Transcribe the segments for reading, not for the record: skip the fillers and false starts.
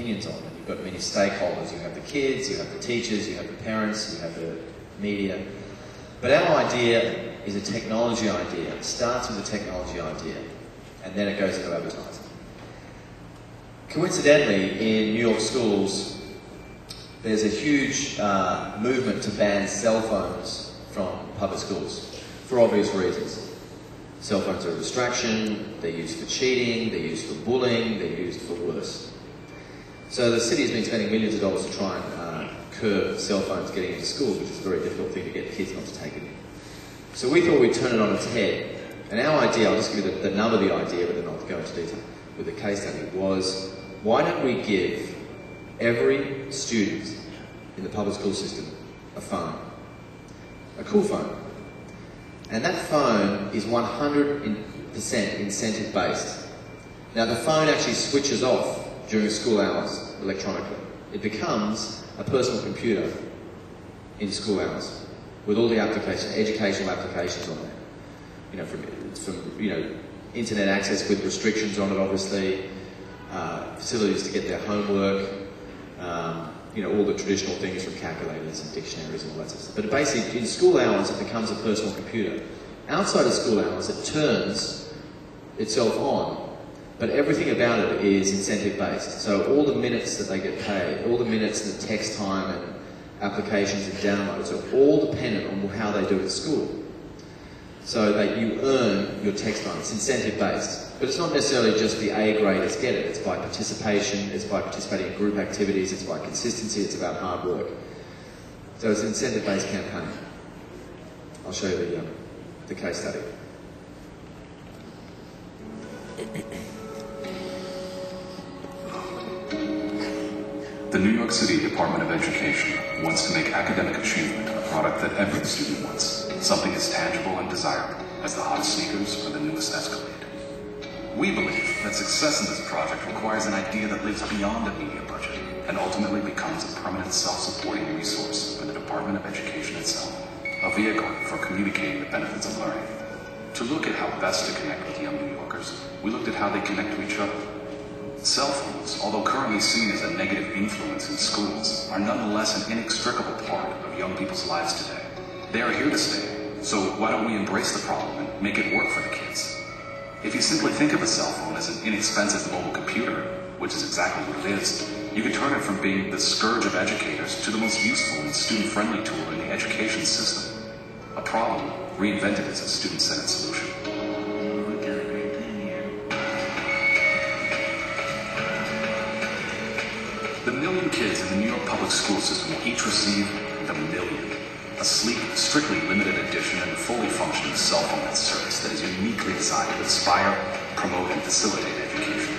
opinions on. And you've got many stakeholders. You have the kids, you have the teachers, you have the parents, you have the media. But our idea is a technology idea. It starts with a technology idea, and then it goes into advertising. Coincidentally, in New York schools, there's a huge movement to ban cell phones from public schools, for obvious reasons. Cell phones are a distraction, they're used for cheating, they're used for bullying, they're used for worse. So the city has been spending millions of dollars to try and curb cell phones getting into schools, which is a very difficult thing to get kids not to take it in. So we thought we'd turn it on its head. And our idea, I'll just give you the nub of the idea, but then I'll go into detail with the case study, was why don't we give every student in the public school system a phone, a cool phone. And that phone is 100% incentive-based. Now the phone actually switches off during school hours electronically. It becomes a personal computer in school hours with all the educational applications on it. You know, from internet access with restrictions on it, obviously, facilities to get their homework, all the traditional things from calculators and dictionaries and all that sort of stuff. But basically, in school hours, it becomes a personal computer. Outside of school hours, it turns itself on, but everything about it is incentive-based. So all the minutes that they get paid, all the minutes and the text time and applications and downloads are all dependent on how they do at school. So that you earn your text time. It's incentive-based. But it's not necessarily just the A graders get it. It's by participation, it's by participating in group activities, it's by consistency, it's about hard work. So it's an incentive-based campaign. I'll show you the case study. The New York City Department of Education wants to make academic achievement a product that every student wants, something as tangible and desirable as the hottest sneakers or the newest Escalade. We believe that success in this project requires an idea that lives beyond a media budget and ultimately becomes a permanent self-supporting resource for the Department of Education itself, a vehicle for communicating the benefits of learning. To look at how best to connect with young New Yorkers, we looked at how they connect to each other. Cell phones, although currently seen as a negative influence in schools, are nonetheless an inextricable part of young people's lives today. They are here to stay, so why don't we embrace the problem and make it work for the kids? If you simply think of a cell phone as an inexpensive mobile computer, which is exactly what it is, you can turn it from being the scourge of educators to the most useful and student-friendly tool in the education system. A problem reinvented as a student-centered solution. We got a great thing here. The million kids in the New York public school system will each receive the Million, a sleek, strictly limited edition and fully functioning cell phone service that is uniquely designed to inspire, promote, and facilitate education.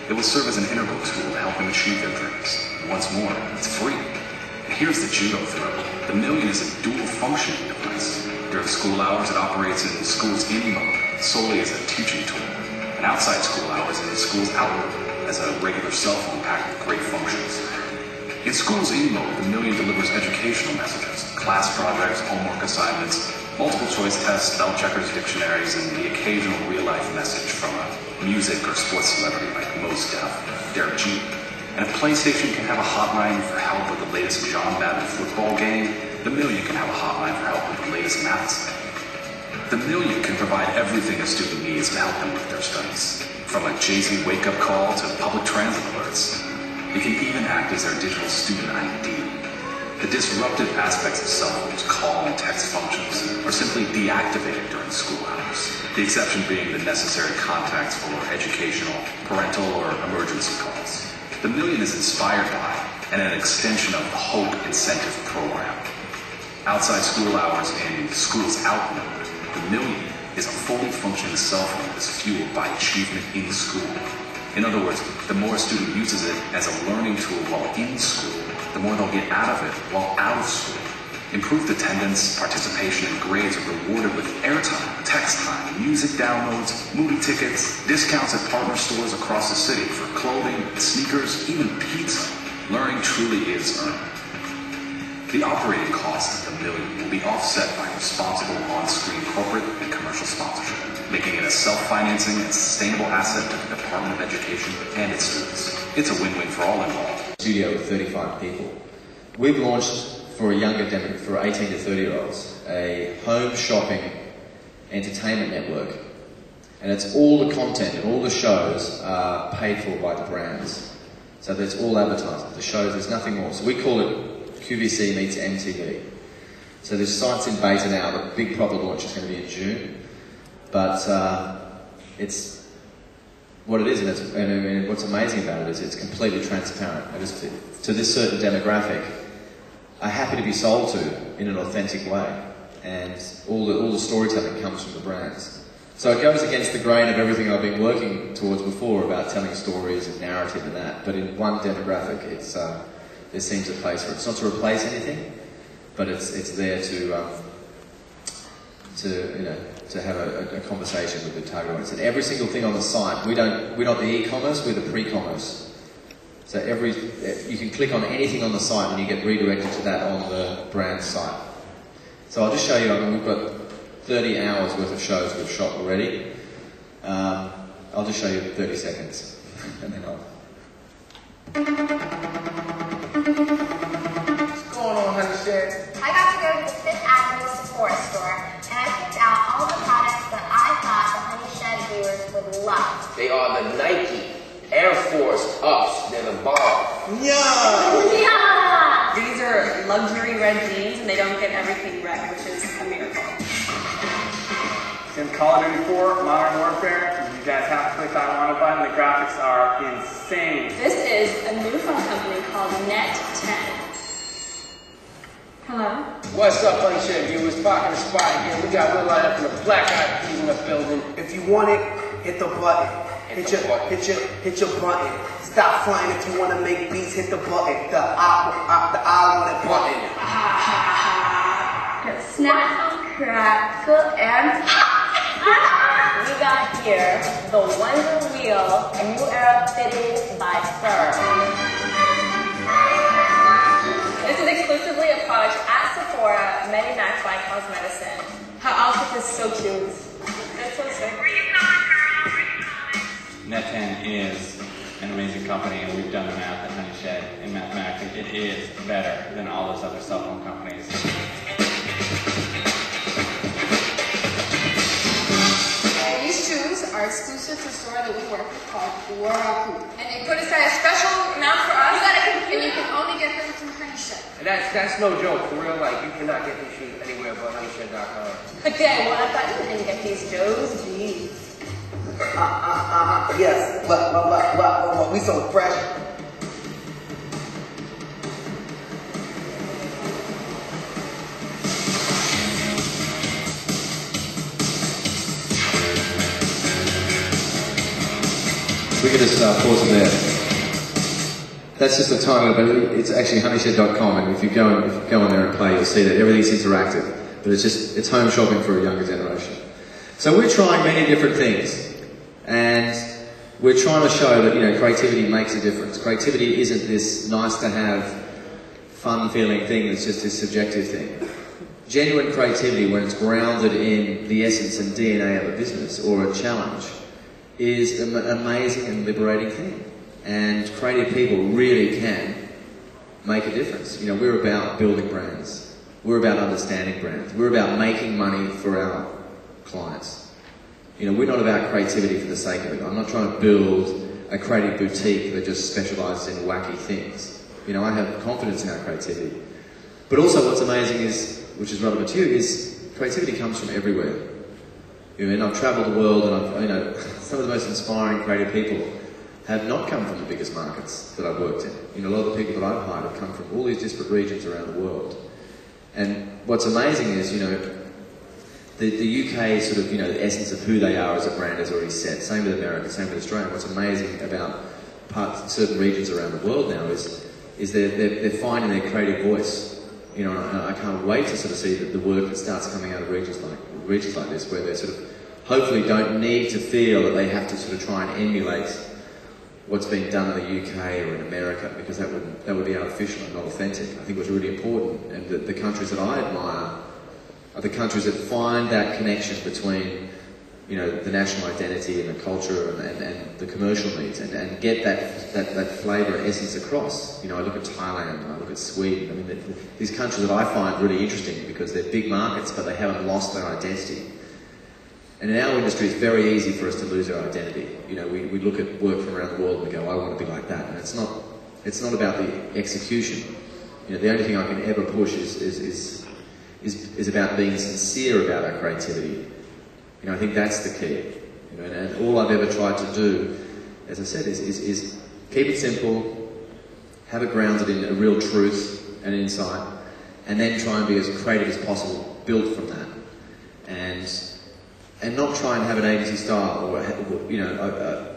It will serve as an integral tool to help them achieve their dreams. And once more, it's free. And here's the judo throw. The Million is a dual-functioning device. During school hours, it operates in the school's in mode, solely as a teaching tool, and outside school hours in the school's out mode, as a regular cell phone packed with great functions. In school's in mode, the Million delivers educational messages, class projects, homework assignments, multiple choice tests, spell checkers, dictionaries, and the occasional real-life message from a music or sports celebrity like Mos Def, Derek Jeter. And if PlayStation can have a hotline for help with the latest John Madden football game, the Million can have a hotline for help with the latest math assignment. The Million can provide everything a student needs to help them with their studies, from a Jay-Z wake-up call to public transit alerts. It can even act as their digital student ID. The disruptive aspects of cell phones, call and text functions, are simply deactivated during school hours, the exception being the necessary contacts for educational, parental, or emergency calls. The Million is inspired by and an extension of the HOPE incentive program. Outside school hours in school's out mode, the Million is a fully functioning cell phone that is fueled by achievement in school. In other words, the more a student uses it as a learning tool while in school, the more they'll get out of it while out of school. Improved attendance, participation, and grades are rewarded with airtime, text time, music downloads, movie tickets, discounts at partner stores across the city for clothing, sneakers, even pizza. Learning truly is earned. The operating cost of the Million will be offset by responsible on-screen corporate and commercial sponsorship, making it a self-financing and sustainable asset to the Department of Education and its students. It's a win-win for all involved. Studio with 35 people. We've launched for a younger demo, for 18 to 30-year-olds, a home shopping entertainment network. And it's all the content and all the shows are paid for by the brands. So that's all advertising. The shows, there's nothing more. So we call it QVC meets MTV. So there's sites in beta now. The big proper launch is going to be in June. But it's what it is, and what's amazing about it is it's completely transparent. And it's to this certain demographic are happy to be sold to in an authentic way. And all the storytelling comes from the brands. So it goes against the grain of everything I've been working towards before about telling stories and narrative and that. But in one demographic, there seems a place for it. It's not to replace anything, but it's there to have a conversation with the target audience. And every single thing on the site, we're not the e-commerce, we're the pre-commerce. So you can click on anything on the site and you get redirected to that on the brand site. So I'll just show you. We've got 30 hours worth of shows we've shot already. I'll just show you 30 seconds, and then I'll... What's going on, honey share? I got to go to the Fifth Avenue Sephora store, and I picked out all the products that I thought the Honey Shed viewers would love. They are the Nike Air Force Ups. They're the bomb. Yeah! These are luxury red jeans, and they don't get everything red, which is a miracle. In Call of Duty 4, Modern Warfare, you guys have to click that I Want button. The graphics are insane. This is a new phone company called Net10. Hello? What's up, honey share viewers? Parking the spot again. We got Will up in the Black Eyed Peas in the building. If you want it, hit the button. Hit your button. Stop flying if you want to make beats. Hit the button. The I want it button. Snap, crackle, and we got here the Wonder Wheel, a new era fitted by Fur. This is exclusively a product at Sephora, Medimax by Cosmedicine. Her outfit is so cute. That's so sick. Net10 is an amazing company, and we've done the math at Honey Shed, and mathematically it is better than all those other cell phone companies. These shoes are exclusive to a store that we work with called Droga. And they put aside a special amount for us. And you can only get them from Honey Shed. And that's no joke, for real. Like, you cannot get these shoes anywhere but honeyshed.com. Okay, well, I thought you couldn't get these Joe's jeans. Yes, but we so fresh. We can just pause it there. That's just a title, but it's actually honeyshed.com, and if you go on there and play, you'll see that everything's interactive. But it's home shopping for a younger generation. So we're trying many different things, and we're trying to show that creativity makes a difference. Creativity isn't this nice to have, fun feeling thing. It's just this subjective thing. Genuine creativity, when it's grounded in the essence and DNA of a business or a challenge, is an amazing and liberating thing. And creative people really can make a difference. We're about building brands. We're about understanding brands. We're about making money for our clients. We're not about creativity for the sake of it. I'm not trying to build a creative boutique that just specialises in wacky things. I have confidence in our creativity. But also what's amazing is, which is relevant to you, is creativity comes from everywhere. And I've travelled the world, and some of the most inspiring creative people have not come from the biggest markets that I've worked in. A lot of the people that I've hired have come from all these disparate regions around the world. And what's amazing is, the UK sort of, the essence of who they are as a brand is already set. Same with America, same with Australia. What's amazing about certain regions around the world now is they're finding their creative voice. And I can't wait to sort of see the work that starts coming out of regions like this, where they sort of hopefully don't need to feel that they have to sort of try and emulate what's being done in the UK or in America, because that would be artificial and not authentic. I think what's really important, and the countries that I admire, are the countries that find that connection between the national identity and the culture and the commercial needs, and get that flavour essence across. I look at Thailand, I look at Sweden. I mean, these countries that I find really interesting because they're big markets, but they haven't lost their identity. And in our industry, it's very easy for us to lose our identity. We look at work from around the world and we go, I want to be like that. And it's not about the execution. The only thing I can ever push is about being sincere about our creativity. I think that's the key. And all I've ever tried to do, as I said, is keep it simple, have it grounded in a real truth and insight, and then try and be as creative as possible, build from that. And not try and have an agency style, or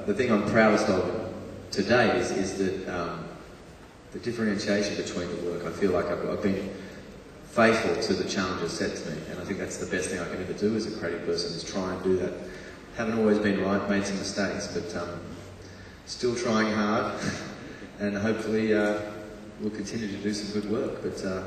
the thing I'm proudest of to date is the differentiation between the work. I feel like I've been faithful to the challenges set to me, and I think that's the best thing I can ever do as a creative person, is try and do that. Haven't always been right, made some mistakes, but still trying hard, and hopefully we'll continue to do some good work. But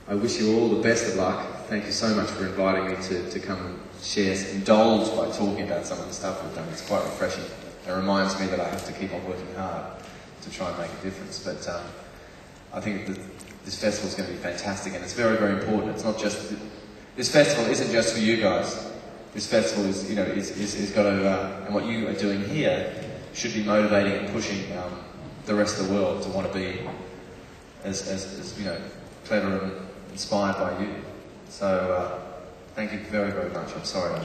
I wish you all the best of luck. Thank you so much for inviting me to come and share, indulge by talking about some of the stuff we've done. It's quite refreshing. It reminds me that I have to keep on working hard to try and make a difference. But I think this festival is going to be fantastic, and it's very, very important. It's not just this festival isn't just for you guys. This festival is, is got to, and what you are doing here should be motivating and pushing the rest of the world to want to be as clever and inspired by you. So thank you very, very much. I'm sorry.